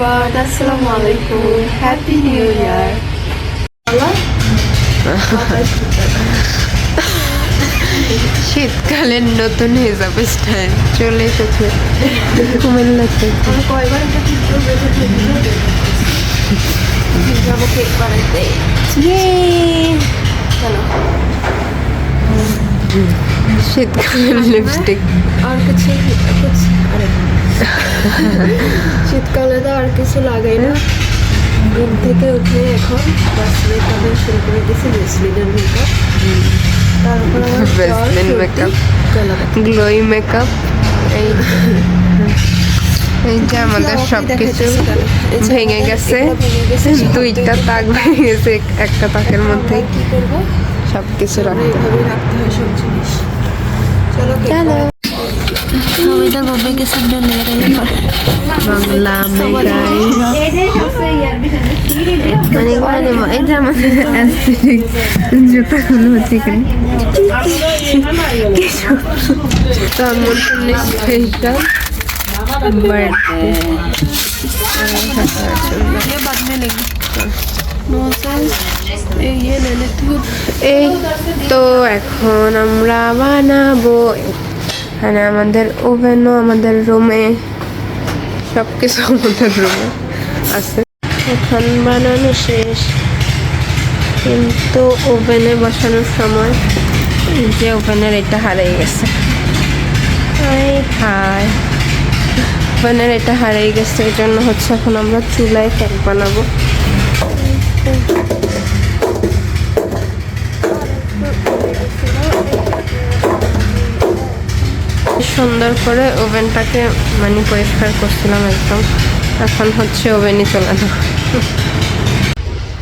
everyone, Assalamualaikum. Happy New Year. শীতকালের নতুন হিসাব স্টাইল চলে এসেছে কুমিল্লা থেকে। আমি কয়বার একটা চিত্র বেঁধে যাবো কেক বানাইতে। চলো শীতকালের লিপস্টিক আর কিছু আরে শীতকালে তো আর কিছু লাগাই না। ঘুম থেকে উঠে এখন বাস মেকআপ শুরু করে দিয়েছি, ভেসলিনের মেকআপ। তারপর আমার ভেসলিন মেকআপ, গ্লোই মেকআপ। এই যে আমাদের সবকিছু ভেঙে গেছে, দুইটা তাক ভেঙে গেছে একটা তাকের মধ্যে। কি করবো, সবকিছু রাখতে এইভাবেই রাখতে হয় সব জিনিস। চলো চলো সবাইটা গবে কে সামনে নিয়ে গেলে বাংলা মেগাই মানে এই যে আমাদের অ্যাস্থেটিক জুতাগুলো হচ্ছে এখানে তো আমার জন্য স্পেশাল এই তো এখন আমরা বানাবো। এখানে আমাদের ওভেনও আমাদের রুমে, সব কিছু আমাদের রুমে আছে। এখন বানানো শেষ, কিন্তু ওভেনে বসানোর সময় এই যে ওভেনের এটা হারিয়ে গেছে। হাই ওভেনের এটা হারিয়ে গেছে, এই জন্য হচ্ছে এখন আমরা চুলায় কেক বানাবো। সুন্দর করে ওভেনটাকে মানে পরিষ্কার করছিলাম একদম, এখন হচ্ছে ওভেনই চলানো।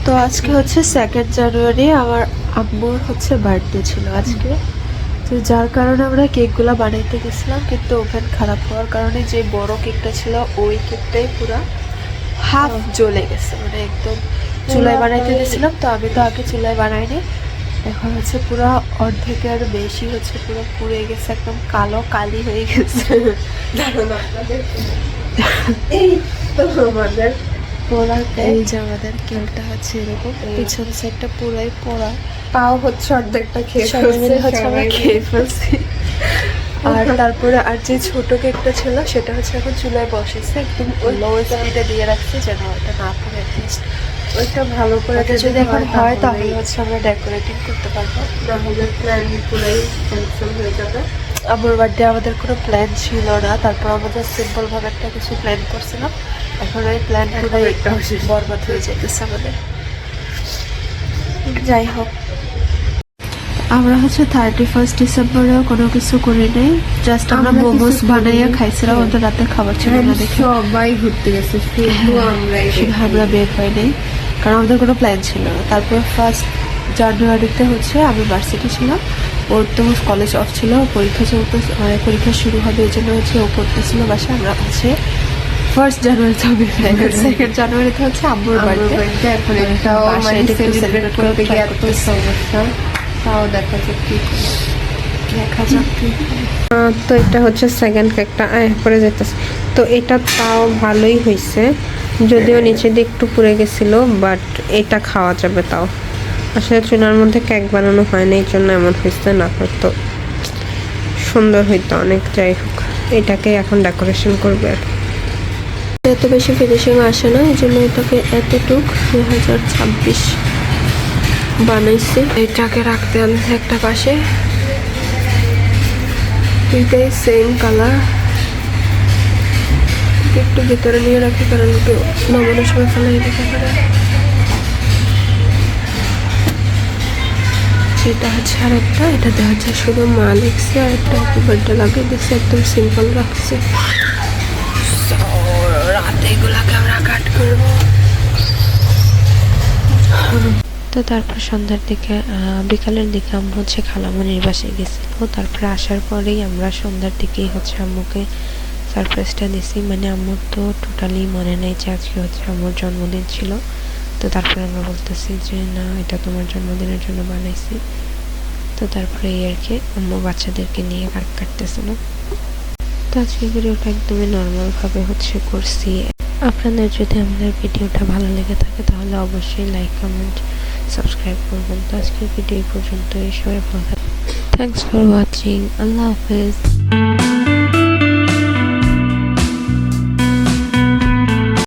তো আজকে হচ্ছে 2nd জানুয়ারি, আমার আম্মুর হচ্ছে বার্থডে ছিল আজকে। তো যার কারণে আমরা কেকগুলো বানাইতে গেছিলাম, কিন্তু ওভেন খারাপ হওয়ার কারণে যে বড় কেকটা ছিল ওই কেকটাই পুরো হাফ জ্বলে গেছে, মানে একদম চুলায় বানাইতে গেছিলাম। তো আমি তো আগে চুলায় বানাইনি, এখন হচ্ছে পুরো অর্ধেকের বেশি হচ্ছে পুরো পুড়ে গেছে, একদম কালো কালি হয়ে গেছে। এই তো আমাদের এই যে আমাদের কেকটা হচ্ছে এরকম, পিছন সাইডটা পুরাই পোড়া, পাও হচ্ছে অর্ধেকটা খেয়ে হচ্ছে আমরা খেয়ে ফেলছি। আর তারপরে আর যে ছোট কেকটা ছিল সেটা হচ্ছে এখন চুলায় বসেছে, একদম লো স্পিডে দিয়ে রাখছে যেন ওটা না পড়ে। অ্যাটলিস্ট ওইটা ভালো করে যদি এখন হয় তাহলে হচ্ছে আমরা ডেকোরেটিং করতে পারবো, না হলে প্ল্যান পুরাই ক্যান্সেল হয়ে যাবে। আমার বার্থডে আমাদের কোনো প্ল্যান ছিল না, তারপর আমাদের সিম্পল ভাবে একটা কিছু প্ল্যান করছিলাম, এখন ওই প্ল্যান পুরো একটা বরবাদ হয়ে যেতেছে আমাদের। যাই হোক, আমরা হচ্ছে 31 ডিসেম্বরেও কোনো কিছু করি নাই, জাস্ট আমরা মোমোস বানাইয়া খাইছিলাম। আমাদের রাতে খাবার ছিল না দেখে সবাই ঘুরতে গেছে, শুধু আমরা বের হই নাই, কারণ আমাদের কোনো প্ল্যান ছিল না। তারপর 1 জানুয়ারিতে হচ্ছে আমি ভার্সিটি ছিলাম, ওর তো কলেজ অফ ছিল, পরীক্ষা চলতে মানে পরীক্ষা শুরু হবে, এই জন্য হচ্ছে ও করতেছিল বাসায়। আমরা হচ্ছে 1 জানুয়ারিতে আমি 2nd জানুয়ারিতে হচ্ছে আম্মুর বার্থডে। এখন এটাও মানে সেলিব্রেট করতে গিয়ে এত সমস্যা, তাও দেখা যাক কি দেখা যাক। তো এটা হচ্ছে সেকেন্ড কেকটা পরে যেতেছে। তো এটা তাও ভালোই হয়েছে, যদিও নিচে দিয়ে একটু পুড়ে গেছিল, বাট এটা খাওয়া যাবে। তাও আসলে চুলার মধ্যে কেক বানানো হয় না, এই জন্য এমন হয়েছে, না হয়তো সুন্দর হইতো অনেক। যাই হোক, এটাকে এখন ডেকোরেশন করবে আর এত বেশি ফিনিশিং আসে না, এই জন্য এটাকে এতটুক 2026 বানাইছি। এটাকে রাখতে আনছে একটা পাশে, দুইটাই সেম কালার। একটু ভিতরে নিয়ে রাখি কারণ একটু নামানোর সময় ফেলে দিতে পারে। এটা হচ্ছে আর একটা, এটাতে হচ্ছে শুধু মা লিখছে আর একটা হ্যাপি বার্থডে লাগিয়ে দিচ্ছে, একদম সিম্পল রাখছে। রাতে এগুলাকে আমরা কাট করবো। তো তারপর সন্ধ্যার দিকে বিকালের দিকে আম্মু হচ্ছে খালামণির বাসায় গেছিল। তারপরে আসার পরেই আমরা সন্ধ্যার দিকেই হচ্ছে আম্মুকে সারপ্রাইজটা দিছি। মানে আম্মুর তো টোটালি মনে নেই যে আজকে হচ্ছে আম্মুর জন্মদিন ছিল। তো তারপরে আমরা বলতেছি যে না, এটা তোমার জন্মদিনের জন্য বানাইছি। তো তারপরে এই আর কি আম্মু বাচ্চাদেরকে নিয়ে কাটতেছিল। তো আজকে ভিডিওটা একদমই নর্মালভাবে হচ্ছে করছি। আপনাদের যদি আমাদের ভিডিওটা ভালো লেগে থাকে তাহলে অবশ্যই লাইক কমেন্ট সাবস্ক্রাইব করবেন। তো আজকের ভিডিও পর্যন্ত, সবাই ভালো থাকবেন। Thanks for watching. আল্লাহ হাফেজ।